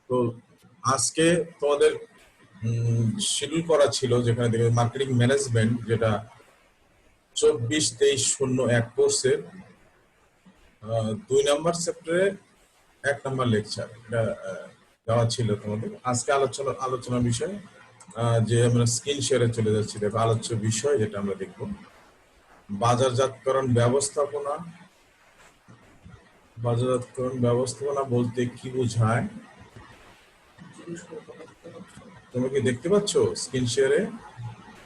তো আজকে তোমাদের শিডিউল করা ছিল, যেখানে দেখবে মার্কেটিং ম্যানেজমেন্ট, যেটা 24-23-01 কোর্সের 2 নম্বর চ্যাপ্টারে 1 নম্বর লেকচার এটা দেওয়া ছিল তোমাদের। আজকে আলোচনার বিষয় যে আমরা স্ক্রিন শেয়ারে চলে যাচ্ছি। দেখো আলোচ্য বিষয় যেটা আমরা দেখব, বাজারজাতকরণ ব্যবস্থাপনা। বাজারজাতকরণ ব্যবস্থাপনা বলতে কি বোঝায়? তুমি কি দেখতে পাচ্ছ স্ক্রিন শেয়ারে?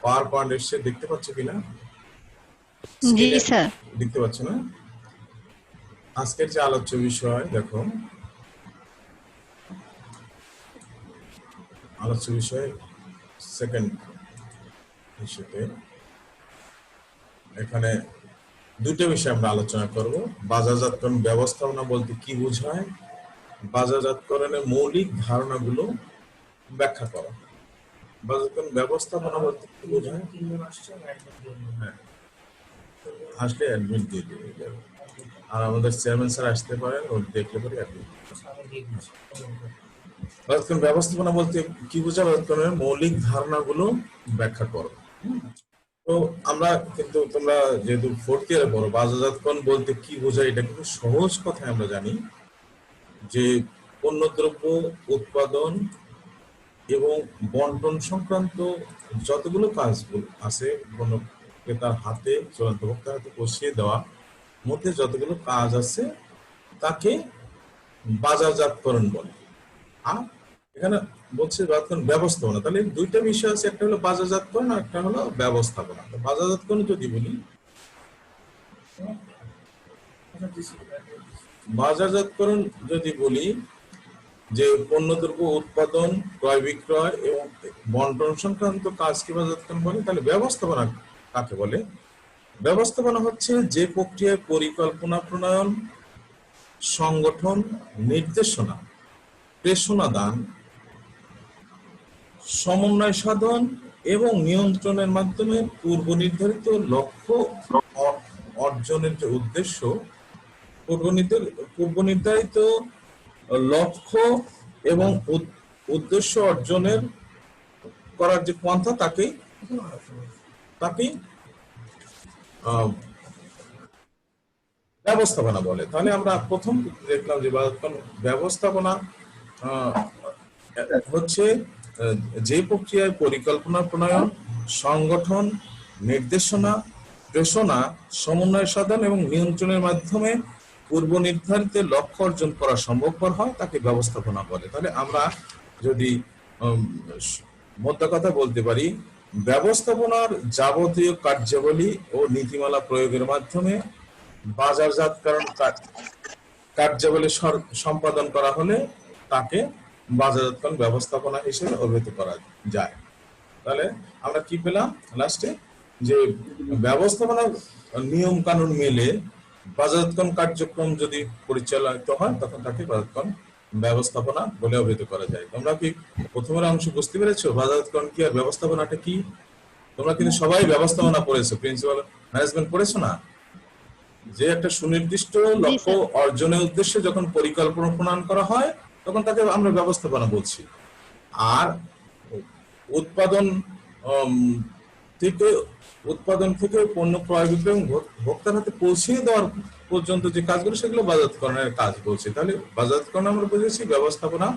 পাওয়ার পয়েন্ট এসে দেখতে পাচ্ছ কিনা? জি স্যার। দেখতে পাচ্ছ না? আজকের যে আলোচ্য বিষয়, দেখো আলোচ্য বিষয় সেকেন্ড ইস্যুতে এখানে দুটো বিষয় আমরা আলোচনা করব। বাজারজাতকরণ ব্যবস্থাপনা বলতে কি বোঝায়, বাজারজাতকরণের মৌলিক ধারণাগুলো ব্যাখ্যা করা। বাজারজাতকরণ ব্যবস্থাপনা বলতে কি বোঝায়? হ্যাঁ, আসলে অ্যাডমিট দিয়ে দেবে যাবে। আর আমাদের চেয়ারম্যান স্যার আসতে পারেন, ও দেখলে পরে অ্যাডমিট। বাজারজাতকরণ ব্যবস্থাপনা বলতে কি বোঝায়, বাজারজাতকরণের মৌলিক ধারণাগুলো ব্যাখ্যা করো। তো আমরা কিন্তু, তোমরা যেহেতু 4th ইয়ারে পড়ো, বাজারজাতকরণ বলতে কি বোঝায় এটা কিন্তু সহজ কথায় আমরা জানি যে পণ্যদ্রব্য উৎপাদন এবং বন্টন সংক্রান্ত যতগুলো কাজগুলো আছে, কোনো ক্রেতার হাতে, চূড়ান্ত ভোক্তার হাতে পৌঁছিয়ে দেওয়া মধ্যে যতগুলো কাজ আছে তাকে বাজারজাতকরণ বলে। আর এখানে বলছে বাজারজাতকরণ ব্যবস্থাপনা। তাহলে দুইটা বিষয় আছে, একটা হলো বাজারজাতকরণ আর একটা হলো ব্যবস্থাপনা। বাজারজাতকরণ যদি বলি, বাজারজাতকরণ যদি বলি যে পণ্যদ্রব্য উৎপাদন, ক্রয় বিক্রয় এবং বন্টন সংক্রান্ত কাজকে বাজারজাতকরণ বলে, তাহলে ব্যবস্থাপনা কাকে বলে? ব্যবস্থাপনা হচ্ছে যে প্রক্রিয়ায় পরিকল্পনা প্রণয়ন, সংগঠন, নির্দেশনা, প্রেষণা দান, সমন্বয় সাধন এবং নিয়ন্ত্রণের মাধ্যমে পূর্ব নির্ধারিত লক্ষ্য অর্জনের যে উদ্দেশ্য, পূর্ব নির্ধারিত লক্ষ্য এবং উদ্দেশ্য অর্জনের করার যে পন্থা তাকেই ব্যবস্থাপনা বলে। তাহলে আমরা প্রথম দেখলাম যে ব্যবস্থাপনা হচ্ছে যে প্রক্রিয়ায় পরিকল্পনা প্রণয়ন, সংগঠন, নির্দেশনা, প্রেষণা, সমন্বয় সাধন এবং নিয়ন্ত্রণের মাধ্যমে পূর্ব নির্ধারিত লক্ষ্য অর্জন করা সম্ভবপর হয় তাকে ব্যবস্থাপনা বলে। তাহলে আমরা যদি মোদ্দা কথা বলতে পারি, ব্যবস্থাপনার যাবতীয় কার্যাবলী ও নীতিমালা প্রয়োগের মাধ্যমে বাজারজাতকরণ কার্যাবলী সম্পাদন করা হলে তাকে বাজারজাতকরণ ব্যবস্থাপনা হিসেবে অভিহিত করা যায়। তাহলে আমরা কি পেলাম লাস্টে, যে ব্যবস্থাপনা নিয়ম কানুন মেলে বাজারজাতকরণ কার্যক্রম যদি পরিচালিত হয় তখন তাকে বাজারজাতকরণ ব্যবস্থাপনা বলে অভিহিত করা যায়। তোমরা কি প্রথমের অংশ বুঝতে পেরেছো বাজারজাতকরণ কি আর ব্যবস্থাপনাটা কি? তোমরা কিন্তু সবাই ব্যবস্থাপনা পড়েছো, প্রিন্সিপাল ম্যানেজমেন্ট পড়েছো না? যে একটা সুনির্দিষ্ট লক্ষ্য অর্জনের উদ্দেশ্যে যখন পরিকল্পনা প্রণয়ন করা হয় তখন তাকে আমরা ব্যবস্থাপনা বলছি। আর উৎপাদন থেকে পণ্য ক্রয় বিক্রয় এবং ভোক্তার হাতে পৌঁছিয়ে দেওয়ার পর্যন্ত যে কাজগুলো, সেগুলো বাজারজাতকরণের কাজ বলছি। তাহলে বাজারজাতকরণ আমরা বুঝেছি, ব্যবস্থাপনা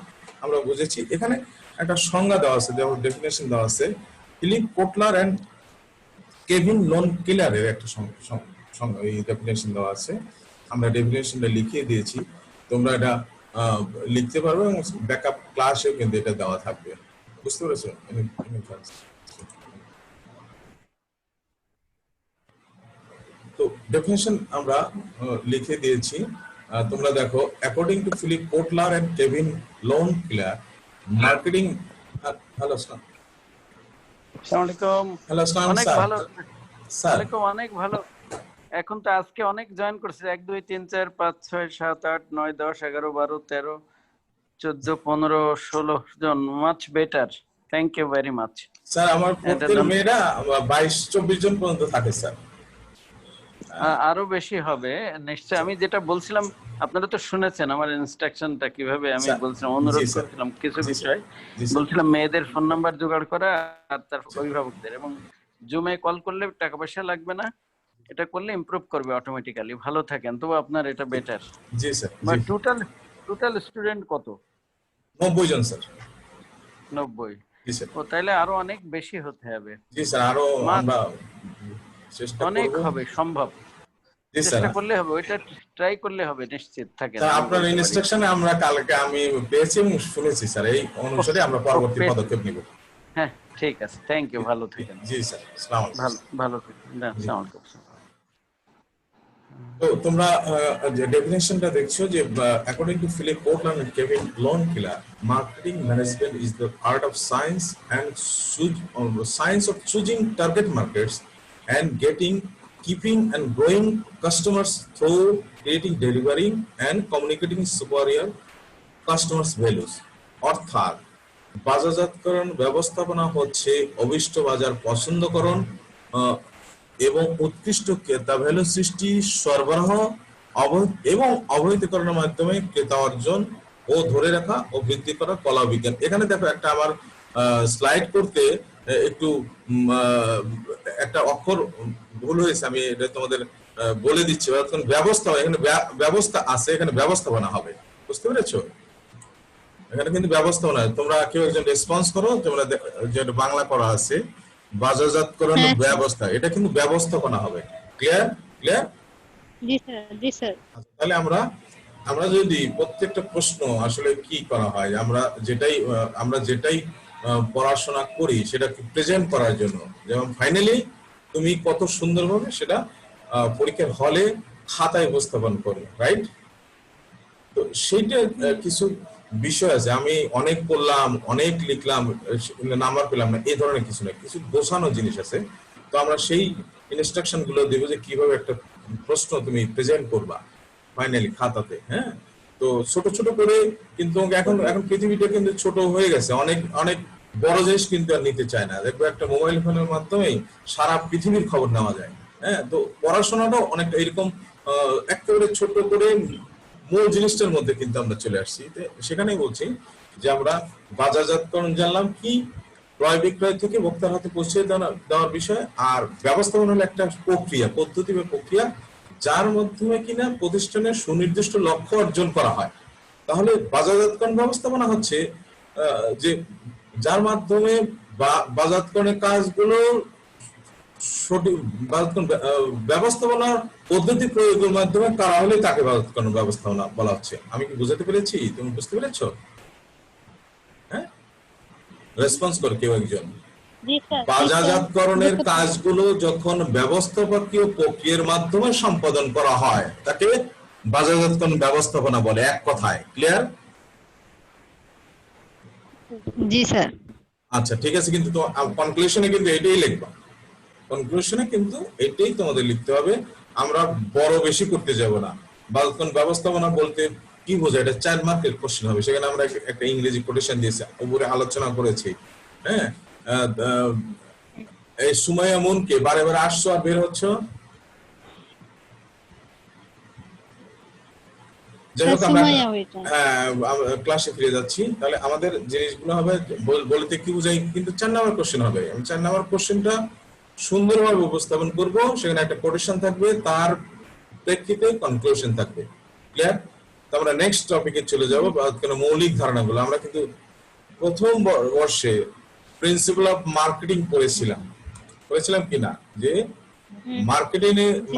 আমরা বুঝেছি। এখানে একটা সংজ্ঞা দেওয়া আছে, যেমন ডেফিনেশন দেওয়া আছে, Philip Kotler and Kevin Lane কিলারের একটা ডেফিনেশন দেওয়া আছে। আমরা ডেফিনেশনটা লিখিয়ে দিয়েছি, তোমরা এটা লিখতে পারবে এবং ব্যাকআপ ক্লাসেও কিন্তু এটা দেওয়া থাকবে। বুঝতে পেরেছো? তো ডেফিনেশন আমরা লিখে দিয়েছি, তোমরা দেখো। According to Philip Kotler and Kevin Lane Keller, marketing. Hello sir. আসসালামু আলাইকুম। Hello sir. অনেক ভালো স্যার। ওয়ালাইকুম, অনেক ভালো। এখন তো আজকে অনেক জয়েন করছে, 1 2 3 4 5 6 7 8 9 10 11 12 13 14 15 16 জন। Much better, thank you very much sir. আমার প্রত্যেক মেয়েরা 22 24 জন পর্যন্ত থাকে স্যার। আরো বেশি হবে নিশ্চয়। আমি যেটা বলছিলাম, আপনারা তো শুনেছেন আমার ইনস্ট্রাকশনটা কিভাবে আমি স্যার, বলছিলাম, জি অনুরোধ স্যার, করেছিলাম কিছু জি স্যার, বিষয়। জি স্যার, বলছিলাম মেয়েদের ফোন নাম্বার জোগাড় করা, আর তার জি অভিভাবকদের, এবং জুমে কল করলে টাকা পয়সা লাগবে না। এটা করলে ইমপ্রুভ করবে অটোমেটিক্যালি, ভালো থাকেন। তো আপনার এটা বেটার। জি স্যার, বা জি টোটাল টোটাল স্টুডেন্ট কত? 90 জন স্যার। 90? জি স্যার, ও তাইলে আরো অনেক বেশি হতে হবে। জি স্যার, আরো মাস আমরা চেষ্টা অনেক করব। হবে, সম্ভব। জি স্যার, চেষ্টা করলে হবে, ওইটা ট্রাই করলে হবে, নিশ্চিত থাকেন, স্যার আমি আপনার বলতে পারি। ইনস্ট্রাকশনে আমরা কালকে আমি পেয়েছি এবং শুনেছি স্যার, এই অনুসারে আমরা ও পরবর্তী পেয়েছেন? পদক্ষেপ নিব। হ্যাঁ, ঠিক আছে, থ্যাংক ইউ, ভালো জি থাকেন। জি স্যার, আসসালামু আলাইকুম। ভালো ভালো থাকেন, জি। আসসালামু আলাইকুম। তো তোমরা যে ডেফিনেশনটা দেখছো যে according to Philip Kotler and Kevin Lane Keller, marketing management is the art of science and science of choosing target markets and getting keeping and growing customers through creating, delivering and communicating superior customers values. অর্থাৎ বাজারজাতকরণ ব্যবস্থাপনা হচ্ছে অভিষ্ট বাজার পছন্দকরণ আহ, এবং উৎকৃষ্ট ক্রেতা value সৃষ্টি, সরবরাহ এবং অবহিতকরণের মাধ্যমে ক্রেতা অর্জন ও ধরে রাখা ও বৃদ্ধি করা কলা বিজ্ঞান। এখানে দেখো একটা আমার স্লাইড করতে একটু একটা অক্ষর ভুল হয়েছে, আমি এটা তোমাদের বলে দিচ্ছি। ব্যবস্থা, এখানে ব্যবস্থা আছে, এখানে ব্যবস্থাপনা হবে, বুঝতে পেরেছো? এখানে কিন্তু ব্যবস্থাপনা, তোমরা কেউ একজন রেসপন্স করো, তোমরা যেটা বাংলা করা আছে বাজারজাতকরণ হ্যাঁ স্যার। ব্যবস্থা, এটা কিন্তু ব্যবস্থাপনা হবে। ক্লিয়ার? ক্লিয়ার? জি স্যার, জি স্যার। তাহলে আমরা আমরা যদি প্রত্যেকটা প্রশ্ন আসলে কি করা হয়, আমরা যেটাই পড়াশোনা করি সেটাকে প্রেজেন্ট করার জন্য, যেমন ফাইনালি তুমি কত সুন্দরভাবে সেটা পরীক্ষার হলে খাতায় উপস্থাপন করবে, রাইট? তো সেইটা কিছু বিষয় আছে, আমি অনেক পড়লাম, অনেক লিখলাম, নাম্বার পেলাম না, এই ধরনের কিছু না, কিছু গোছানো জিনিস আছে। তো আমরা সেই ইনস্ট্রাকশন গুলো দেবো যে কিভাবে একটা প্রশ্ন তুমি প্রেজেন্ট করবা ফাইনালি খাতাতে। হ্যাঁ, তো ছোট ছোট করে, কিন্তু এখন এখন পৃথিবীটা কিন্তু ছোট হয়ে গেছে, অনেক অনেক বড় জিনিস কিন্তু আর নিতে চায় না। দেখবো একটা মোবাইল ফোনের মাধ্যমেই সারা পৃথিবীর খবর নেওয়া যায়। হ্যাঁ, তো পড়াশোনাটাও অনেকটা এরকম একেবারে ছোট করে মূল জিনিসটার মধ্যে কিন্তু আমরা চলে আসছি। সেখানেই বলছি যে আমরা বাজারজাতকরণ জানলাম কি, ক্রয় বিক্রয় থেকে ভোক্তার হাতে পৌঁছে দেওয়ার বিষয়, আর ব্যবস্থাপনা হলো একটা প্রক্রিয়া, পদ্ধতি বা প্রক্রিয়া যার মাধ্যমে কিনা প্রতিষ্ঠানের সুনির্দিষ্ট লক্ষ্য অর্জন করা হয়। তাহলে বাজারজাতকরণ ব্যবস্থাপনা হচ্ছে যে যার মাধ্যমে বাজারজাতকরণের কাজগুলো সঠিক ব্যবস্থাপনা পদ্ধতি প্রয়োগের মাধ্যমে করা হলে তাকে বাজারজাতকরণ ব্যবস্থাপনা বলা হচ্ছে। আমি কি বুঝাতে পেরেছি? তুমি বুঝতে পেরেছো? হ্যাঁ, রেসপন্স করে কেউ একজন। জি স্যার, জি স্যার। বাজারজাতকরণের কাজগুলো যখন ব্যবস্থাপকীয় প্রক্রিয়ার মাধ্যমে সম্পাদন করা হয় তাকে বাজারজাতকরণ ব্যবস্থাপনা বলে, এক কথায়। ক্লিয়ার? জি স্যার। আচ্ছা, ঠিক আছে, কিন্তু তো কনক্লুশনে কিন্তু এটাই লিখবা, কনক্লুশনে কিন্তু এটাই তোমাদের লিখতে হবে। আমরা বড় বেশি করতে যাব না। বাজারজাতকরণ ব্যবস্থাপনা বলতে কি বোঝায়, এটা 4 মার্কের কোশ্চেন হবে, সেখানে আমরা একটা ইংরেজি কোটেশন দিয়েছি, উপরে আলোচনা করেছি। হ্যাঁ, এই সুমাইয়া মুনকে বারে বারে আসছো আর বের হচ্ছ। যাই হোক, আমরা ক্লাসে ফিরে যাচ্ছি। তাহলে আমাদের জিনিসগুলো হবে, বলতে কি বুঝাই, কিন্তু 4 নাম্বার কোশ্চেন হবে। আমি 4 নাম্বার কোশ্চেনটা সুন্দরভাবে উপস্থাপন করব, সেখানে একটা কোটেশন থাকবে, তার প্রেক্ষিতে কনক্লুশন থাকবে। ক্লিয়ার? তো আমরা নেক্সট টপিকে চলে যাব, মৌলিক ধারণাগুলো। আমরা কিন্তু প্রথম বর্ষে প্রিন্সিপাল অফ মার্কেটিং পড়েছিলাম কিনা, যে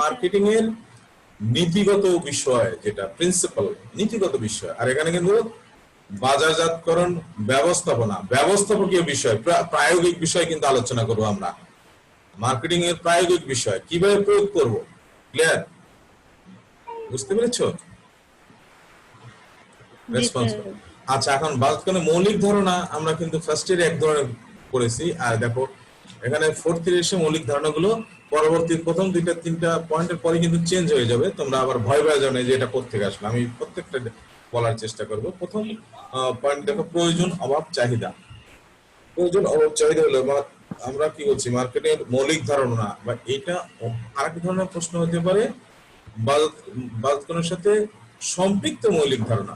মার্কেটিং এর নীতিগত বিষয়, যেটা প্রিন্সিপাল নীতিগত বিষয়, আর এখানে কিন্তু বাজারজাতকরণ ব্যবস্থাপকীয় বিষয়, প্রায়োগিক বিষয় কিন্তু আলোচনা করব আমরা। মার্কেটিং এর প্রায়োগিক বিষয় কিভাবে প্রয়োগ করব। ক্লিয়ার? বুঝতে পেরেছো? রেসপন্স। আচ্ছা, এখন বাজারজাতকরণের মৌলিক ধারণা আমরা কিন্তু ফার্স্ট ইয়ারে এক ধরনের করেছি, আর দেখো এখানে ফোর্থ ইয়ারে এসে মৌলিক ধারণাগুলো পরবর্তী প্রথম 2-3টা পয়েন্টের পরে কিন্তু চেঞ্জ হয়ে যাবে। তোমরা আবার ভয় পাওয়া যাবে না যে এটা কোত্থেকে আসলো, আমি প্রত্যেকটা বলার চেষ্টা করব। প্রথম পয়েন্ট দেখো, প্রয়োজন অভাব চাহিদা। প্রয়োজন অভাব চাহিদা হলো আমরা কি বলছি মার্কেটের মৌলিক ধারণা, বা এটা আরেক ধরনের প্রশ্ন হতে পারে বাজারকরণের সাথে সম্পৃক্ত মৌলিক ধারণা,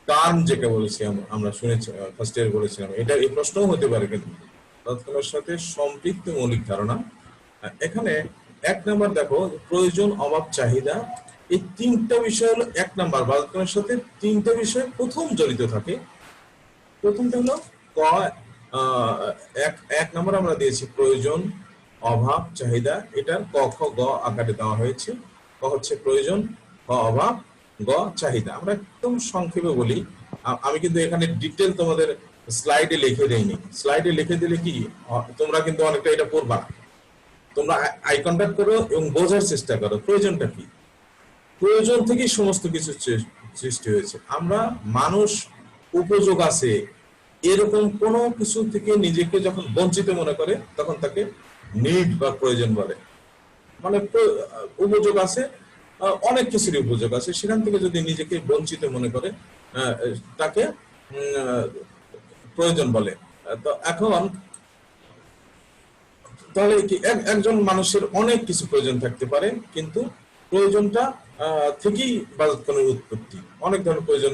টার্ম যেটা বলেছি আমরা শুনেছি ফার্স্ট ইয়ার বলেছিলাম, এটা এই প্রশ্নও হতে পারে। কিন্তু বাজারকরণের সাথে সম্পৃক্ত মৌলিক ধারণা, এখানে 1 নাম্বার দেখো প্রয়োজন, অভাব, চাহিদা, এই 3টা বিষয় হলো 1 নাম্বার। বাজারকরণের সাথে 3টা বিষয় প্রথম জড়িত থাকে। প্রথমটা হলো ক, এক নম্বর আমরা দিয়েছি প্রয়োজন, অভাব, চাহিদা। এটার ক, খ, গ আকারে দেওয়া হয়েছে। ক হচ্ছে প্রয়োজন, খ অভাব, গ চাহিদা। আমরা একদম সংক্ষেপে বলি, আমি কিন্তু এখানে ডিটেল তোমাদের স্লাইডে লিখে দেইনি। স্লাইডে লিখে দিলে কি তোমরা কিন্তু অনেকটা এটা পড়বা না। তোমরা আই কন্টাক্ট করো এবং বোঝার চেষ্টা করো প্রয়োজনটা কি। প্রয়োজন থেকেই সমস্ত কিছু সৃষ্টি হয়েছে। আমরা মানুষ উপযোগ আছে এরকম কোনো কিছু থেকে নিজেকে যখন বঞ্চিত মনে করে তখন তাকে নিড বা প্রয়োজন বলে। মানে উপযোগ আছে, অনেক কিছুরই উপযোগ আছে, সেখান থেকে যদি নিজেকে বঞ্চিত মনে করে তাকে প্রয়োজন বলে। তো এখন তাহলে কি একজন মানুষের অনেক কিছু প্রয়োজন থাকতে পারে, কিন্তু প্রয়োজনটা থেকেই বাজারকরণের উৎপত্তি। অনেক ধরনের প্রয়োজন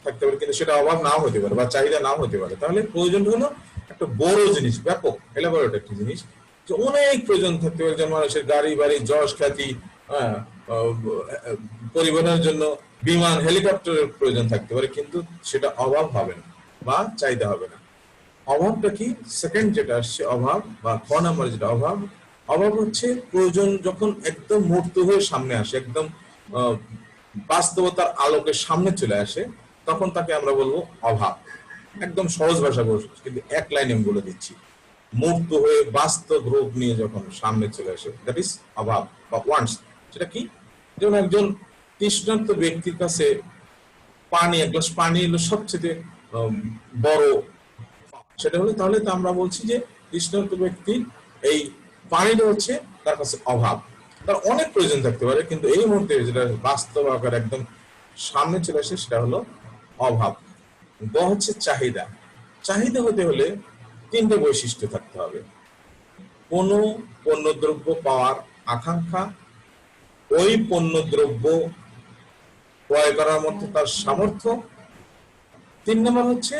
থাকতে পারে, কিন্তু সেটা অভাব নাও হতে পারে বা চাহিদা নাও হতে পারে। তাহলে প্রয়োজন হলো একটা বড় জিনিস, ব্যাপক এলাবোরেট একটা জিনিস, যে অনেক প্রয়োজন থাকতে পারে। একজন মানুষের গাড়ি বাড়ি, যশ খ্যাতি, পরিবহনের জন্য বিমান, হেলিকপ্টারের প্রয়োজন থাকতে পারে, কিন্তু সেটা অভাব হবে না বা চাহিদা হবে না। অভাবটা কি? সেকেন্ড যেটা আসছে অভাব, বা খ নাম্বার যেটা অভাব। অভাব হচ্ছে প্রয়োজন যখন একদম মূর্ত হয়ে সামনে আসে, একদম বাস্তবতার আলোকে সামনে চলে আসে, তখন তাকে আমরা বলবো অভাব। একদম সহজ ভাষা বলছি, কিন্তু এক লাইনে আমি বলে দিচ্ছি। মূর্ত হয়ে বাস্তব রূপ নিয়ে যখন সামনে চলে আসে, দ্যাট ইজ অভাব বা ওয়ান্টস। সেটা কি? যেমন একজন তৃষ্ণার্ত ব্যক্তির কাছে পানি, এক গ্লাস পানি হলো সবচেয়ে বড়, সেটা হলে তাহলে তো আমরা বলছি যে তৃষ্ণার্ত ব্যক্তির এই পানিটা হচ্ছে তার কাছে অভাব। তার অনেক প্রয়োজন থাকতে পারে, কিন্তু এই মুহূর্তে যেটা বাস্তব আকার একদম সামনে চলে আসে সেটা হলো অভাব। গ হচ্ছে চাহিদা। চাহিদা হতে হলে 3টে বৈশিষ্ট্য থাকতে হবে। কোন পণ্যদ্রব্য পাওয়ার আকাঙ্ক্ষা, ওই পণ্যদ্রব্য ক্রয় করার মতো তার সামর্থ্য, 3 নম্বর হচ্ছে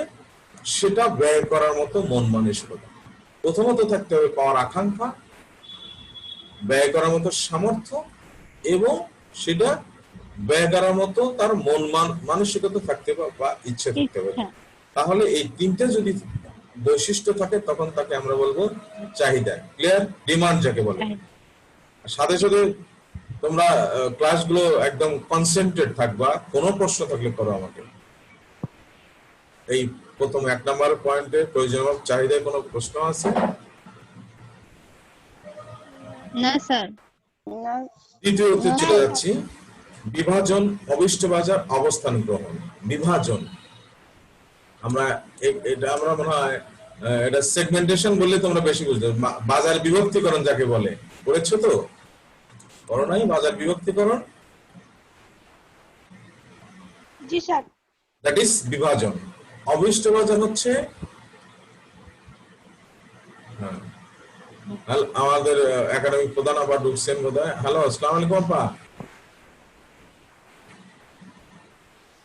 সেটা ব্যয় করার মতো মন মানসিকতা। প্রথমত থাকতে হবে পাওয়ার আকাঙ্ক্ষা, ব্যয় করার মতো সামর্থ্য, এবং সেটা ব্যয় করার মতো তার মন মানসিকতা থাকতে হবে বা ইচ্ছে থাকতে হবে। তাহলে এই 3টে যদি বৈশিষ্ট্য থাকে তখন তাকে আমরা বলবো চাহিদা। ক্লিয়ার? ডিমান্ড যাকে বলে। সাথে সাথে তোমরা ক্লাসগুলো একদম কনসেন্ট্রেট থাকবা, কোনো প্রশ্ন থাকলে করো আমাকে। এই প্রথম 1 নাম্বার পয়েন্টে প্রয়োজন এবং চাহিদায় কোনো প্রশ্ন আছে? না স্যার। দ্বিতীয়তে চলে যাচ্ছি, বিভাজন, অভিষ্ট বাজার, অবস্থান গ্রহণ। বিভাজন আমরা এটা আমরা মনে হয় এটা সেগমেন্টেশন বললে তোমরা বেশি বুঝতে। বাজার বিভক্তিকরণ যাকে বলে, পড়েছো তো? করো নাই বাজার বিভক্তিকরণ? জি স্যার। দ্যাট ইজ বিভাজন। অভিষ্ট বাজার হচ্ছে আমাদের একাডেমিক প্রধান আবার ঢুকছেন বোধহয়। হ্যালো, আসসালামু আলাইকুম আপা।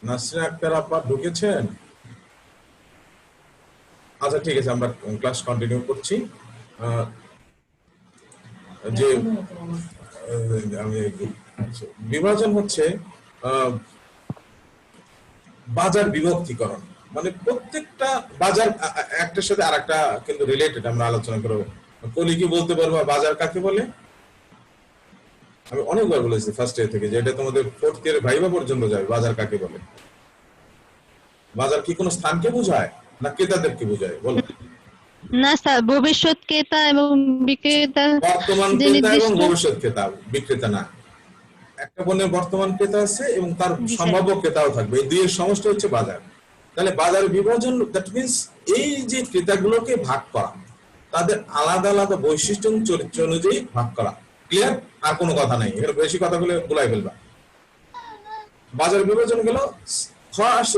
নাসরিন আক্তার আপা ঢুকেছেন? আচ্ছা ঠিক আছে, আমরা ক্লাস কন্টিনিউ করছি। যে আমি বিভাজন হচ্ছে বাজার বিভক্তিকরণ। মানে প্রত্যেকটা বাজার একটার সাথে আরেকটা কিন্তু রিলেটেড, আমরা আলোচনা করব। কলি কি বলতে পারবা বাজার কাকে বলে? আমি অনেকবার বলেছি ফার্স্ট ইয়ার থেকে, যে এটা তোমাদের ফোর্থ ইয়ারে ভাইবা পর্যন্ত যাবে। বাজার কাকে বলে? বাজার কি কোনো স্থানকে বোঝায় না ক্রেতাদেরকে বোঝায়? বলো। না স্যার, ভবিষ্যৎ ক্রেতা এবং বিক্রেতা, বর্তমান ক্রেতা এবং ভবিষ্যৎ ক্রেতা, বিক্রেতা না। একটা পণ্যের বর্তমান ক্রেতা আছে এবং তার সম্ভাব্য ক্রেতাও থাকবে, এই দুইয়ের সমষ্টি হচ্ছে বাজার। তাহলে বাজার বিভাজন দ্যাট মিন্স এই যে ক্রেতাগুলোকে ভাগ করা, তাদের আলাদা আলাদা বৈশিষ্ট্য এবং চরিত্র অনুযায়ী ভাগ করা। ক্লিয়ার? আর কোনো কথা নাই, এখানে বেশি কথা বলে গুলাই ফেলবা। বাজার বিভাজন গেল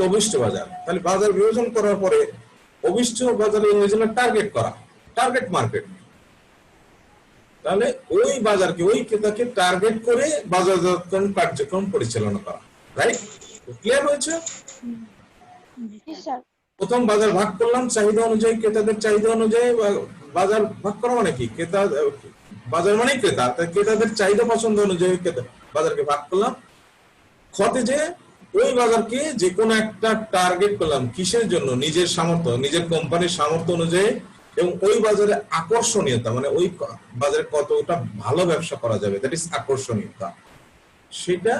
অভিষ্ট বাজার। তাহলে বাজার বিভাজন করার পরে অভিষ্ট বাজারের ইংরেজি টার্গেট করা। Target market. তাহলে ওই বাজারকে, ওই ক্রেতাকে টার্গেট করে বাজারজাতকরণ কার্যক্রম পরিচালনা করা। রাইট? ক্লিয়ার হয়েছে? প্রথম বাজার ভাগ করলাম চাহিদা অনুযায়ী, ক্রেতাদের চাহিদা অনুযায়ী। বাজার ভাগ করা মানে কি, ক্রেতা বাজার মানে ক্রেতা, তাই ক্রেতাদের চাহিদা পছন্দ অনুযায়ী বাজারকে ভাগ করলাম। খতে যে ওই বাজারকে যে কোনো একটা টার্গেট করলাম, কিসের জন্য? নিজের সামর্থ্য, নিজের কোম্পানির সামর্থ্য অনুযায়ী, এবং ওই বাজারে আকর্ষণীয়তা, মানে ওই বাজারে কতটা ভালো ব্যবসা করা যাবে, দ্যাট ইজ আকর্ষণীয়তা, সেটা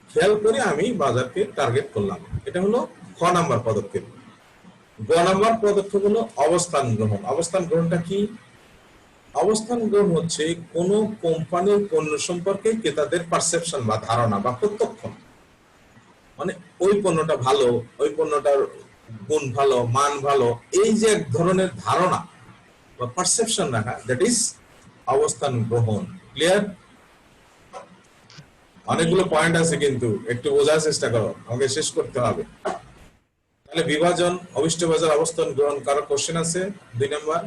খেয়াল করে আমি বাজারকে টার্গেট করলাম। এটা হলো খ নাম্বার পদক্ষেপ। গ নাম্বার পদক্ষেপ হলো অবস্থান গ্রহণ। অবস্থান গ্রহণটা কি? অবস্থান গ্রহণ হচ্ছে কোন কোম্পানির পণ্য সম্পর্কে ক্রেতাদের পারসেপশন বা ধারণা বা প্রত্যক্ষণ, মানে ওই পণ্যটা ভালো, ওই পণ্যটার গুণ ভালো, মান ভালো, এই যে এক ধরনের ধারণা বা পারসেপশন রাখা, দ্যাট ইজ অবস্থান গ্রহণ। ক্লিয়ার? অনেকগুলো পয়েন্ট আছে কিন্তু একটু বোঝার চেষ্টা করো, আমাকে শেষ করতে হবে। তাহলে বিভাজন, অভিষ্ট বাজার, অবস্থান গ্রহণ। কারো কোশ্চেন আছে? 2 নাম্বার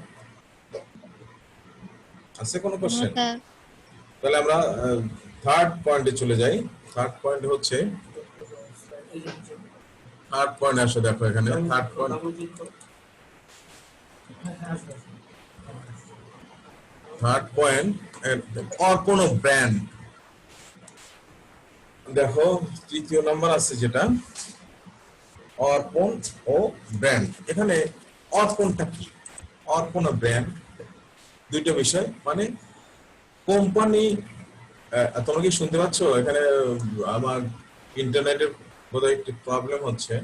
আছে কোনো কোশ্চেন? তাহলে আমরা থার্ড পয়েন্টে চলে যাই। থার্ড পয়েন্ট হচ্ছে, থার্ড পয়েন্ট আসো, দেখো এখানে থার্ড পয়েন্ট, থার্ড পয়েন্ট অর্পণ ও ব্র্যান্ড। দেখো তৃতীয় নাম্বার আছে যেটা অর্পণ ও ব্র্যান্ড। এখানে অর্পণটা কি, অর্পণ ও ব্র্যান্ড দুইটা বিষয়। মানে কোম্পানি, তোমরা কি শুনতে পাচ্ছ? এখানে আমার ইন্টারনেটের বোধহয় একটু প্রবলেম হচ্ছে।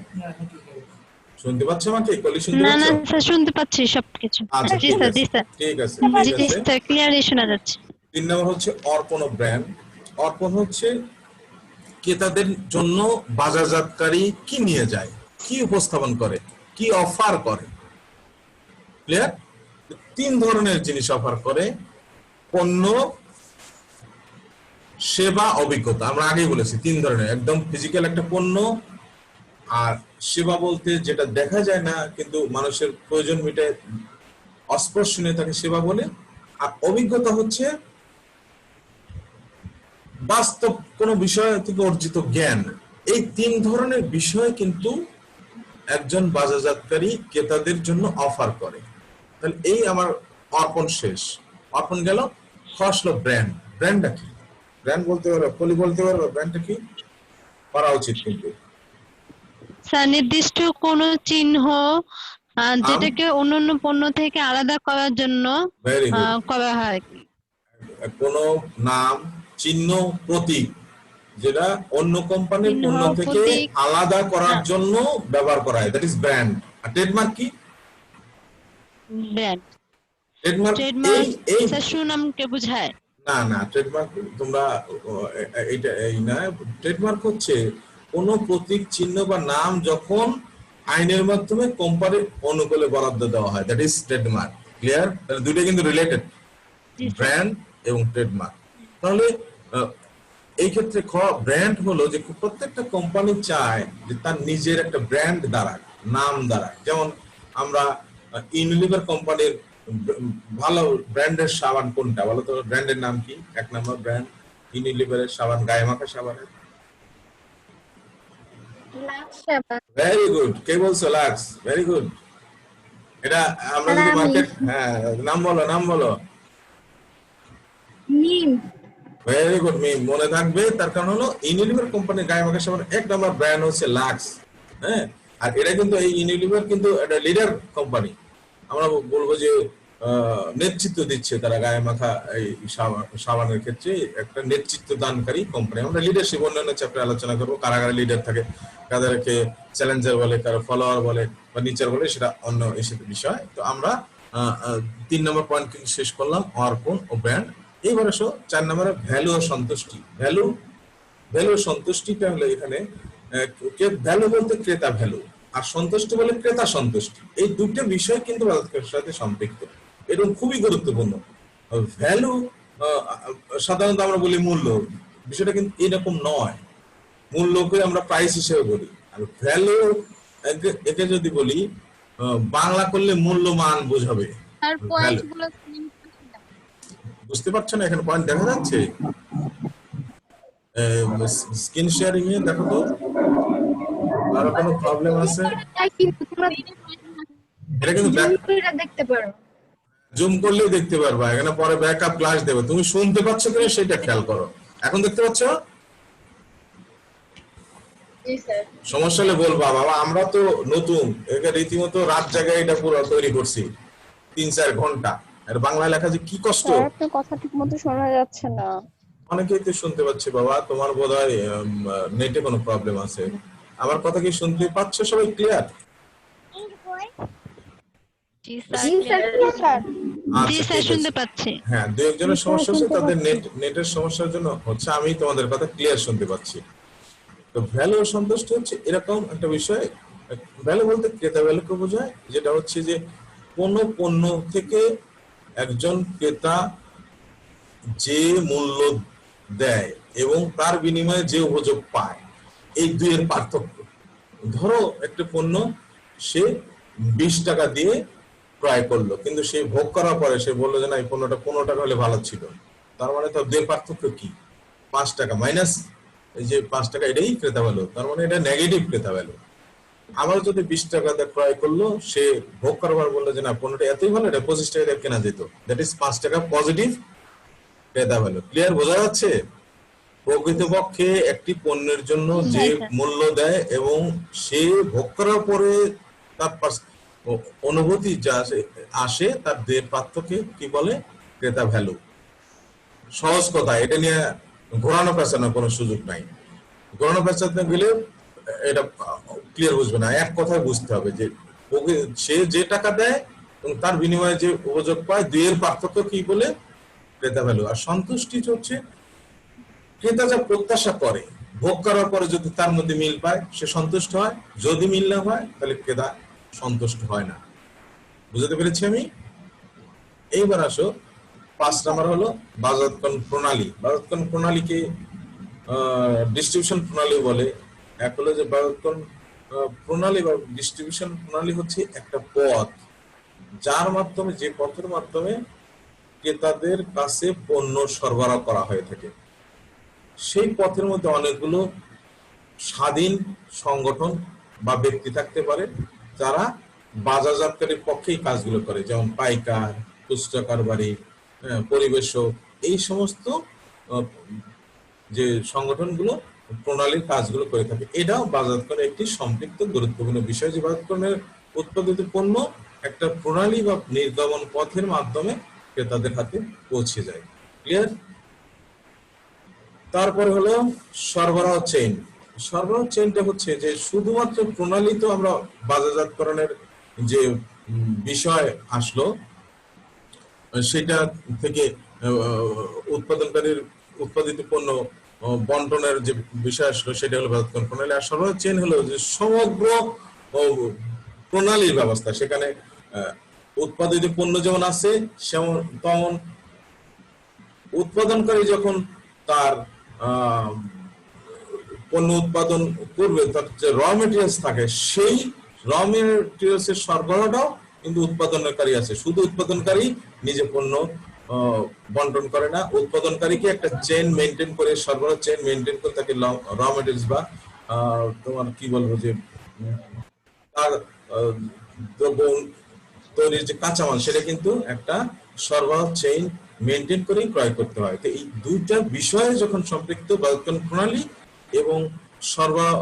শুনতে পাচ্ছ আমাকে? কলি শুনতে না না পাচ্ছ? স্যার, শুনতে পাচ্ছি সবকিছু। আচ্ছা, জি ঠিক স্যার, আছে, জি স্যার, ঠিক আছে, জি ঠিক আছে। স্যার, ক্লিয়ারলি শোনা যাচ্ছে। 3 নম্বর হচ্ছে অর্পণ ও ব্র্যান্ড। অর্পণ হচ্ছে ক্রেতাদের জন্য বাজারজাতকারী কি নিয়ে যায়, কি উপস্থাপন করে, কি অফার করে। ক্লিয়ার? 3 ধরনের জিনিস অফার করে: পণ্য, সেবা, অভিজ্ঞতা। আমরা আগেই বলেছি 3 ধরনের, একদম ফিজিক্যাল একটা পণ্য, আর সেবা বলতে যেটা দেখা যায় না কিন্তু মানুষের প্রয়োজন মেটায়, অস্পর্শনীয়, তাকে সেবা বলে। আর অভিজ্ঞতা হচ্ছে বাস্তব কোনো বিষয় থেকে অর্জিত জ্ঞান। এই 3 ধরনের বিষয় কিন্তু একজন বাজারজাতকারী ক্রেতাদের জন্য অফার করে। তাহলে এই আমার অর্পণ শেষ। অর্পণ গেল। আসলো ব্র্যান্ড। ব্র্যান্ডটা কি? ব্র্যান্ড বলতে পারো, কলি বলতে পারো ব্র্যান্ডটা কি? করা উচিত কিন্তু। স্যার, নির্দিষ্ট কোনো চিহ্ন যেটাকে অন্যান্য পণ্য থেকে আলাদা করার জন্য ভেরি গুড। করা হয়। কোন নাম, চিহ্ন, প্রতীক যেটা অন্য কোম্পানির চিহ্ন, পণ্য থেকে প্রতীক, আলাদা করার জন্য ব্যবহার করা হয়, দ্যাট ইজ ব্র্যান্ড। আর ট্রেডমার্ক কি? ব্র্যান্ড। ট্রেডমার্ক ট্রেডমার্ক এই স্যার সুনামকে বোঝায়। না না, ট্রেডমার্ক তোমরা এইটা এই না। ট্রেডমার্ক হচ্ছে কোন প্রতীক, চিহ্ন বা নাম যখন আইনের মাধ্যমে কোম্পানির অনুকূলে বরাদ্দ দেওয়া হয়, দ্যাট ইজ ট্রেডমার্ক। ক্লিয়ার? তাহলে দুইটা কিন্তু রিলেটেড, ব্র্যান্ড এবং ট্রেডমার্ক। তাহলে এই ক্ষেত্রে ব্র্যান্ড হলো যে প্রত্যেকটা কোম্পানি চায় যে তার নিজের একটা ব্র্যান্ড দাঁড়ায়, নাম দাঁড়ায়। যেমন আমরা ইউনিলিভার কোম্পানির ভালো ব্র্যান্ডের সাবান কোনটা বলো তো? ব্র্যান্ডের নাম কি? 1 নম্বর ব্র্যান্ড ইউনিলিভারের সাবান, গায়ে মাখা সাবানের। Very good. কে বলছো? লাক্স। Very good. এটা আমরা যদি মার্কেট, হ্যাঁ, নাম বলো, নাম বলো। নিম। ভেরি গুড মিম, মনে থাকবে। তার কারণ হলো ইউনিলিভার কোম্পানির গায়ে মাখা সাবান 1 নম্বর ব্র্যান্ড হচ্ছে লাক্স। হ্যাঁ, আর এটা কিন্তু এই ইউনিলিভার কিন্তু একটা লিডার কোম্পানি। আমরা বলবো যে নেতৃত্ব দিচ্ছে তারা গায়ে মাখা এই সাবানের ক্ষেত্রে, একটা নেতৃত্ব দানকারী কোম্পানি। আমরা লিডারশিপ অন্যান্য চ্যাপ্টারে আলোচনা করবো, কারা কারা লিডার থাকে, কাদেরকে চ্যালেঞ্জার বলে, কারো ফলোয়ার বলে বা নিচার বলে, সেটা অন্য বিষয়। তো আমরা 3 নম্বর পয়েন্ট কিন্তু শেষ করলাম, অর্পণ ও ব্র্যান্ড। এইবার আসো 4 নম্বরে ভ্যালু ও সন্তুষ্টি। ভ্যালু, ভ্যালু ও সন্তুষ্টিটা হলো এখানে, ভ্যালু বলতে ক্রেতা ভ্যালু, আর সন্তুষ্টি বলে ক্রেতা সন্তুষ্টি। এই দুটো বিষয় কিন্তু বাজারের সাথে সম্পৃক্ত, এবং খুবই গুরুত্বপূর্ণ। ভ্যালু সাধারণত আমরা বলি মূল্য, বিষয়টা কিন্তু এরকম নয়। মূল্যকে আমরা প্রাইস হিসেবে বলি, আর ভ্যালু একে যদি বলি বাংলা করলে মূল্যমান বোঝাবে। আর ভ্যালু পয়েন্টগুলো বুঝতে পারছো না? এখানে পয়েন্ট দেখা যাচ্ছে? স্ক্রিন শেয়ারিং এ দেখো তো আর কোনো প্রবলেম আছে? কিন্তু তোমরা এটা কিন্তু জুম করে দেখতে পারো। জুম করলেই দেখতে পারবা, এখানে পরে ব্যাকআপ ক্লাস দেবে। তুমি শুনতে পাচ্ছ কিনা সেটা খেয়াল করো। এখন দেখতে পাচ্ছ? জি স্যার। সমস্যা হলে বলবা, বাবা আমরা তো নতুন, এটা রীতিমতো রাত জায়গায় এটা পুরো তৈরি করছি 3-4 ঘন্টা। আর বাংলা লেখা যে কি কষ্ট। স্যার আপনার কথা ঠিকমতো শোনা যাচ্ছে না। অনেকেই তো শুনতে পাচ্ছে বাবা, তোমার বোধহয় নেটে কোনো প্রবলেম আছে। আমার কথা কি শুনতে পাচ্ছ সবাই ক্লিয়ার? জি স্যার, জি স্যার, স্যার জি আচ্ছা স্যার ঠিক শুনতে আছে। পাচ্ছি। হ্যাঁ, দু একজনের জি, স্যার, সমস্যা হচ্ছে, শুনতে তাদের পাচ্ছি। নেটের সমস্যার জন্য হচ্ছে। আমি তোমাদের কথা ক্লিয়ার শুনতে পাচ্ছি। তো ভ্যালু ও সন্তুষ্টি হচ্ছে এরকম একটা বিষয়। ভ্যালু বলতে ক্রেতা ভ্যালুকে বোঝায়, যেটা হচ্ছে যে কোন পণ্য থেকে একজন ক্রেতা যে মূল্য দেয় এবং তার বিনিময়ে যে উপযোগ পায়, এই দুইয়ের পার্থক্য। ধরো একটা পণ্য সে 20 টাকা দিয়ে ক্রয় করলো, কিন্তু সে ভোগ করার পরে সে বললো যে না, এই পণ্যটা 15 টাকা হলে ভালো ছিল। তার মানে তার দুইয়ের পার্থক্য কি? 5 টাকা মাইনাস এই যে 5 টাকা, এটাই ক্রেতা ভ্যালু। তার মানে এটা নেগেটিভ ক্রেতা ভ্যালু। আবার যদি 20 টাকা দিয়ে ক্রয় করলো, সে ভোগ করার বললো যে না, পণ্যটা এতই ভালো, এটা 25 টাকা দিয়ে কেনা যেত, দ্যাট ইজ 5 টাকা পজিটিভ ক্রেতা ভ্যালু। ক্লিয়ার বোঝা যাচ্ছে? প্রকৃতপক্ষে একটি পণ্যের জন্য যে মূল্য দেয় এবং সে ভোগ করার পরে তার অনুভূতি যা আসে, তার দুয়ের পার্থক্যকে কি বলে? ক্রেতা ভ্যালু। সহজ কথা, এটা নিয়ে ঘোরানো পেঁচানোর কোনো সুযোগ নাই। ঘোরানো পেঁচাতে গেলে এটা ক্লিয়ার বুঝবে না, এক কথায় বুঝতে হবে যে সে যে টাকা দেয় এবং তার বিনিময়ে যে উপযোগ পায়, দুইয়ের পার্থক্য কি বলে? ক্রেতা ভ্যালু। আর সন্তুষ্টি হচ্ছে ক্রেতা যা প্রত্যাশা করে, ভোগ করার পরে যদি তার মধ্যে মিল পায়, সে সন্তুষ্ট হয়। যদি মিল না হয়, তাহলে ক্রেতা সন্তুষ্ট হয় না। বুঝতে পেরেছি আমি? এইবার আসো, 5 নাম্বার হলো বাজারজাতকরণ প্রণালী। বাজারজাতকরণ প্রণালীকে ডিস্ট্রিবিউশন প্রণালী বলে। এক হলো যে বাজারজাতকরণ প্রণালী বা ডিস্ট্রিবিউশন প্রণালী হচ্ছে একটা পথ, যার মাধ্যমে, যে পথের মাধ্যমে ক্রেতাদের কাছে পণ্য সরবরাহ করা হয়ে থাকে। সেই পথের মধ্যে অনেকগুলো স্বাধীন সংগঠন বা ব্যক্তি থাকতে পারে, যারা বাজারজাতকারীর পক্ষেই কাজগুলো করে, যেমন পাইকার, খুচরা কারবারি, পরিবেশক, এই সমস্ত যে সংগঠনগুলো প্রণালীর কাজগুলো করে থাকে। এটাও বাজারজাতকরণের একটি সম্পৃক্ত গুরুত্বপূর্ণ বিষয়, যে বাজারজাতকরণের উৎপাদিত পণ্য একটা প্রণালী বা নির্গমন পথের মাধ্যমে ক্রেতাদের হাতে পৌঁছে যায়। ক্লিয়ার? তারপরে হলো সরবরাহ চেইন। সরবরাহ চেইনটা হচ্ছে যে শুধুমাত্র প্রণালী তো আমরা বাজারজাতকরণের যে বিষয় আসলো, সেটা থেকে উৎপাদনকারীর উৎপাদিত পণ্য বন্টনের যে বিষয় আসলো, সেটা হলো বাজারজাতকরণ প্রণালী। আর সরবরাহ চেইন হলো যে সমগ্র প্রণালীর ব্যবস্থা। সেখানে উৎপাদিত পণ্য যেমন আছে, তেমন উৎপাদনকারী যখন তার পণ্য উৎপাদন করবে, তার যে র মেটেরিয়ালস থাকে, সেই র মেটেরিয়ালস এর সরবরাহটাও কিন্তু উৎপাদনকারী আছে। শুধু উৎপাদনকারী নিজে পণ্য বন্টন করে না, উৎপাদনকারীকে একটা চেইন মেনটেন করে, সরবরাহ চেইন মেনটেন করে, তাকে র মেটেরিয়ালস বা তোমার কি বলবো যে তার দ্রব্য তৈরির যে কাঁচামাল, সেটা কিন্তু একটা সরবরাহ চেইন মেনটেন করেই ক্রয় করতে হয়। তো এই দুইটা বিষয়ে যখন সম্পৃক্ত বাজারজাতকরণ প্রণালী এবং সরবরাহ,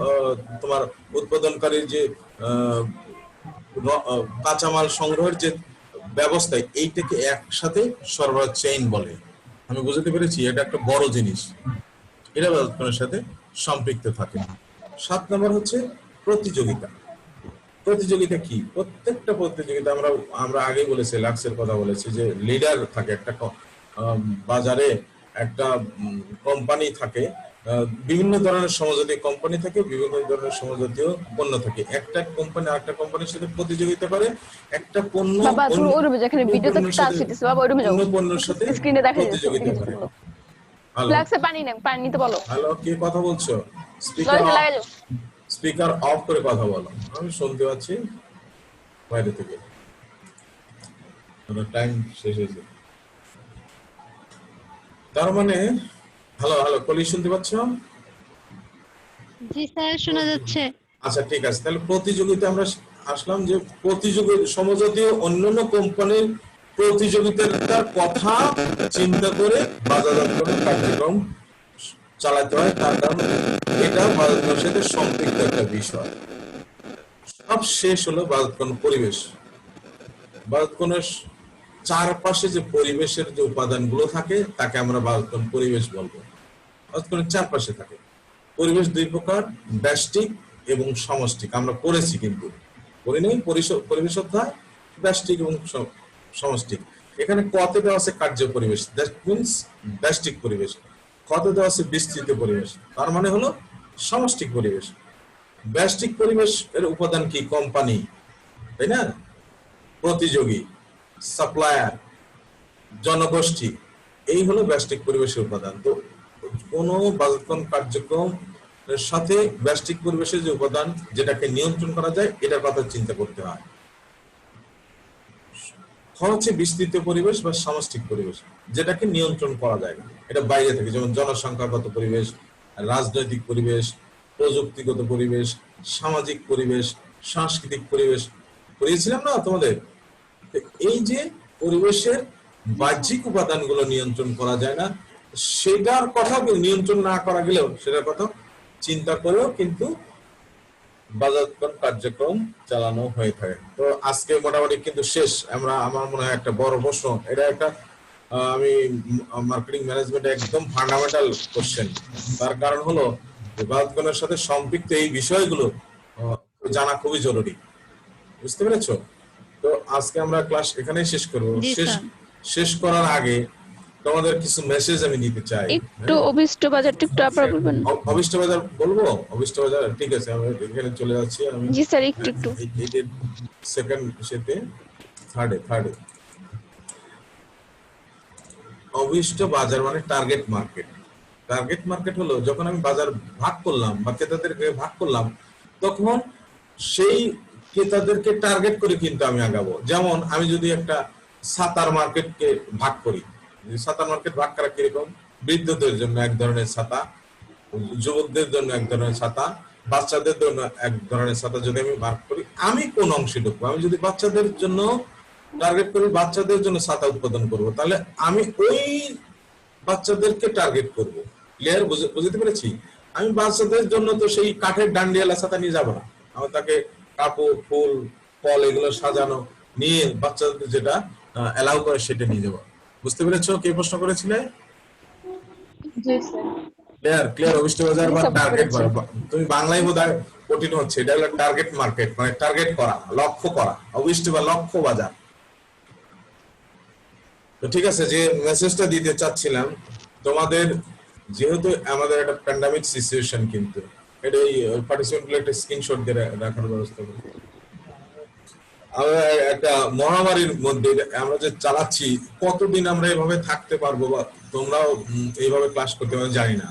তোমার উৎপাদনকারীর যে কাঁচামাল সংগ্রহের যে ব্যবস্থা, এইটাকে একসাথে সরবরাহ চেইন বলে। আমি বুঝতে পেরেছি? এটা একটা বড় জিনিস, এটা বাজারজাতকরণের সাথে সম্পৃক্ত থাকে। 7 নম্বর হচ্ছে প্রতিযোগিতা। প্রতিযোগিতা কি? প্রত্যেকটা প্রতিযোগিতা আমরা আগে বলেছি, লাক্সের কথা বলেছি, যে লিডার থাকে একটা বাজারে, একটা কোম্পানি থাকে, বিভিন্ন ধরনের সমজাতীয় কোম্পানি থাকে, বিভিন্ন ধরনের সমজাতীয় পণ্য থাকে। একটা কোম্পানি আরেকটা কোম্পানির সাথে প্রতিযোগিতা করে, একটা পণ্য বাবা তুমি ওই রুমে যেখানে ভিডিওতে পণ্যের কাজ সাথে, হইতেছে, বাবা ওই রুমে যাও, অন্য পণ্যের সাথে স্ক্রিনে দেখা যাচ্ছে প্রতিযোগিতা করে। হ্যালো, ফ্ল্যাক্সে পানি নেই, পানি নিতে বলো। হ্যালো, কে কথা বলছো? জলদি লাগা যাও। স্পিকার অফ করে কথা বলো, আমি শুনতে পাচ্ছি বাইরে থেকে। টাইম শেষ হয়েছে। তার মানে হ্যালো হ্যালো, কলি শুনতে পাচ্ছ? জি স্যার, শোনা যাচ্ছে। আচ্ছা ঠিক আছে, তাহলে প্রতিযোগিতা আমরা আসলাম যে সমজাতীয় অন্যান্য কোম্পানির প্রতিযোগিতার কথা চিন্তা করে বাজারজাতকরণ কার্যক্রম চালাতে হয়, তার কারণ এটা বাজারজাতের সাথে সম্পৃক্ত একটা বিষয়। সব শেষ হলো বাজারজাতকরণ পরিবেশ। বাজারজাতকরণের চারপাশে যে পরিবেশের যে উপাদানগুলো থাকে তাকে আমরা বাজারজাতকরণ পরিবেশ বলবো। বাজারজাতকরণের চারপাশে থাকে পরিবেশ দুই প্রকার, ব্যষ্টিক এবং সমষ্টিক। আমরা পড়েছি কিন্তু পড়ি নাই পরিবেশ অধ্যায়, ব্যষ্টিক এবং সমষ্টিক। এখানে কতে দেওয়া আছে কার্য পরিবেশ, দ্যাট মিন্স ব্যষ্টিক পরিবেশ। কতে দেওয়া আছে বিস্তৃত পরিবেশ, তার মানে হলো সমষ্টিক পরিবেশ। ব্যষ্টিক পরিবেশ এর উপাদান কি? কোম্পানি, তাই না, প্রতিযোগী, সাপ্লায়ার, জনগোষ্ঠী, এই হলো ব্যষ্টিক পরিবেশের উপাদান। তো কোনো বাজারজাতকরণ কার্যক্রম সাথে ব্যষ্টিক পরিবেশের যে উপাদান যেটাকে নিয়ন্ত্রণ করা যায় এটার কথা চিন্তা করতে হয়। হচ্ছে বিস্তৃত পরিবেশ বা সামষ্টিক পরিবেশ, যেটাকে নিয়ন্ত্রণ করা যায় না, এটা বাইরে থেকে, যেমন জনসংখ্যাগত পরিবেশ, রাজনৈতিক পরিবেশ, প্রযুক্তিগত পরিবেশ, সামাজিক পরিবেশ, সাংস্কৃতিক পরিবেশ পড়িয়েছিলাম না তোমাদের। এই যে পরিবেশের বাহ্যিক উপাদানগুলো নিয়ন্ত্রণ করা যায় না, সেটার কথা নিয়ন্ত্রণ না করা গেলেও সেটার কথা চিন্তা করেও কিন্তু বাজারজাতকরণ কার্যক্রম চালানো হয়ে থাকে। তো আজকে মোটামুটি কিন্তু শেষ। আমার মনে হয় একটা বড় প্রশ্ন, এটা একটা আমি মার্কেটিং ম্যানেজমেন্টে একদম ফান্ডামেন্টাল কোশ্চেন। তার কারণ হলো যে বাজারজাতকরণের সাথে সম্পৃক্ত এই বিষয়গুলো জানা খুবই জরুরি। বুঝতে পেরেছো? তো আজকে আমরা ক্লাস এখানেই শেষ করবো। শেষ করার আগে তোমাদের কিছু মেসেজ আমি দিতে চাই। একটু অভিষ্ট বাজারটা একটু আপনারা বলবেন। অভিষ্ট বাজার বলবো? অভিষ্ট বাজার ঠিক আছে, আমি এখানে চলে যাচ্ছি। আমি জি স্যার, একটু সেকেন্ড সেতে থার্ডে অভিষ্ট বাজার মানে টার্গেট মার্কেট। টার্গেট মার্কেট হলো যখন আমি বাজার ভাগ করলাম বা ক্রেতাদেরকে ভাগ করলাম, তখন সেই ক্রেতাদেরকে টার্গেট করে কিন্তু আমি আগাবো। যেমন আমি যদি একটা ছাতার মার্কেটকে ভাগ করি, ছাতার মার্কেট ভাগ করা কিরকম? বৃদ্ধদের জন্য এক ধরনের ছাতা, যুবকদের জন্য এক ধরনের ছাতা, বাচ্চাদের জন্য এক ধরনের ছাতা যদি আমি ভাগ করি, আমি কোন অংশে ঢুকবো? আমি যদি বাচ্চাদের জন্য টার্গেট করি, বাচ্চাদের জন্য ছাতা উৎপাদন করব, তাহলে আমি ওই বাচ্চাদেরকে টার্গেট করব। ক্লিয়ার? বুঝতে পেরেছি? আমি বাচ্চাদের জন্য তো সেই কাঠের ডান্ডিয়ালা ছাতা নিয়ে যাবো না, আমি তাকে কাপড়, ফুল, ফল এগুলো সাজানো নিয়ে বাচ্চাদের যেটা অ্যালাউ করে সেটা নিয়ে যাবো। বুঝতে পেরেছো? কে প্রশ্ন করেছিলে? জি স্যার। ক্লিয়ার? অভিষ্ট বাজার বা টার্গেট বাজার, তুমি বাংলায় বোধহয় কঠিন হচ্ছে, এটা হলো টার্গেট মার্কেট, মানে টার্গেট করা, লক্ষ্য করা, অভিষ্ট বা লক্ষ্য বাজার। তো ঠিক আছে, যে মেসেজটা দিতে চাচ্ছিলাম তোমাদের, যেহেতু আমাদের একটা প্যান্ডামিক সিচুয়েশন, কিন্তু এটা এই পার্টিসিপেন্টগুলো একটা স্ক্রিনশট দিয়ে রাখার ব্যবস্থা করব। আমরা একটা মহামারীর মধ্যে আমরা যে চালাচ্ছি, কতদিন আমরা এভাবে থাকতে পারবো বা তোমরাও এইভাবে ক্লাস করতে পারবে জানি না,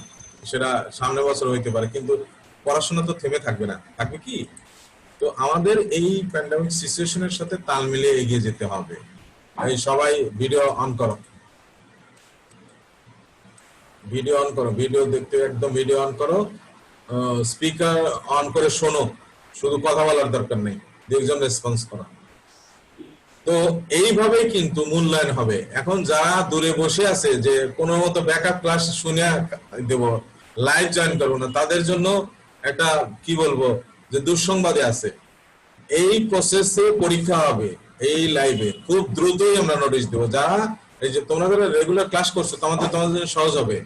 সেটা সামনের বছর হইতে পারে, কিন্তু পড়াশোনা তো থেমে থাকবে না, থাকবে কি? তো আমাদের এই প্যান্ডামিক সিচুয়েশনের সাথে তাল মিলিয়ে এগিয়ে যেতে হবে। এই সবাই ভিডিও অন করো, ভিডিও দেখতে একদম ভিডিও অন করো, স্পিকার অন করে শোনো, শুধু কথা বলার দরকার নেই, দুইজন রেসপন্স করো। তো এইভাবেই কিন্তু মূল্যায়ন হবে। এখন যারা দূরে বসে আছে যে কোনো মতো ব্যাকআপ ক্লাস শুনে দেব, লাইভ জয়েন করবো না, তাদের জন্য একটা কি বলবো যে দুঃসংবাদে আছে। এই প্রসেসে পরীক্ষা হবে, এই লাইভে খুব দ্রুতই আমরা নোটিশ দেবো। যারা এই যে তোমরা যারা রেগুলার ক্লাস করছো, তোমাদের জন্য সহজ হবে,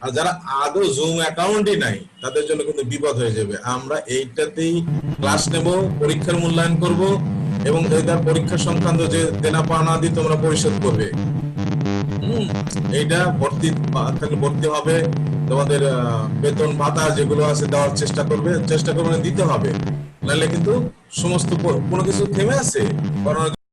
আর যারা আদৌ জুম অ্যাকাউন্টই নাই তাদের জন্য কিন্তু বিপদ হয়ে যাবে। আমরা এইটাতেই ক্লাস নেব, পরীক্ষার মূল্যায়ন করব, এবং এটার পরীক্ষা সংক্রান্ত যে দেনা পাওনা দিয়ে তোমরা পরিশোধ করবে, এইটা ভর্তি হবে, তোমাদের বেতন ভাতা যেগুলো আছে দেওয়ার চেষ্টা করবে, দিতে হবে, নাহলে কিন্তু সমস্ত কোনো কিছু থেমে আছে, করোনার